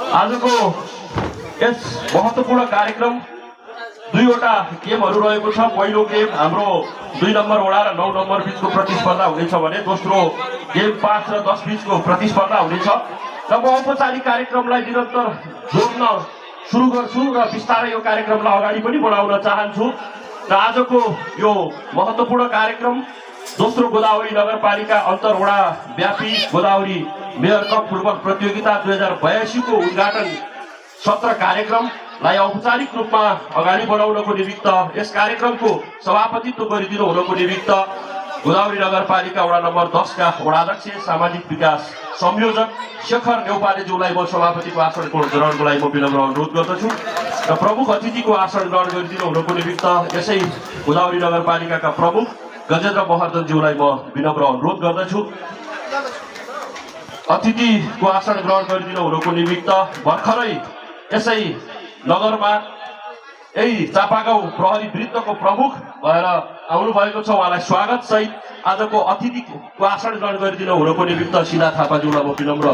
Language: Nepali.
आजको यस महत्त्वपूर्ण कार्यक्रम दुईवटा गेमहरू रहेको छ। पहिलो गेम हाम्रो 2 नम्बर वडा र 9 नम्बर बीचको प्रतिस्पर्धा हुनेछ भने दोस्रो गेम 5 र 10 बीचको प्रतिस्पर्धा हुनेछ। र म औपचारिक कार्यक्रमलाई निरन्तर जोड्न सुरु गर्छु र बिस्तारै यो कार्यक्रमलाई अगाडि पनि बढाउन चाहन्छु। र आजको यो महत्त्वपूर्ण कार्यक्रम दोस्रो गोदावरी नगरपालिका अन्तरवडा व्यापी गोदावरी मेयर कप फुटबल प्रतियोगिता 2082 को उद्घाटन सत्र कार्यक्रमलाई औपचारिक रूपमा अगाडि बढाउनको निमित्त यस कार्यक्रमको सभापतित्व गरिदिनु हुनको निमित्त गोदावरी नगरपालिका वडा नम्बर 10 का वडाध्यक्ष सामाजिक विकास संयोजक शेखर नेउपानेज्यूलाई म सभापतिको आसन ग्रहणको लागि म विनम्र अनुरोध गर्दछु। र प्रमुख अतिथिको आसन ग्रहण गरिदिनु हुनको निमित्त यसै गोदावरी नगरपालिकाका प्रमुख गजेन्द्र महर्जनज्यूलाई म विनम्र अनुरोध गर्दछु। अतिथिको आसन ग्रहण गरिदिनु हुनको निमित्त भर्खरै यसै नगरमा यही चापागाउँ प्रहरी वृत्तको प्रमुख भएर आउनु भएको छ। उहाँलाई स्वागत सहित आजको अतिथिको आसन ग्रहण गरिदिनु हुनको निमित्त सिधा थापाज्यूलाई म विनम्र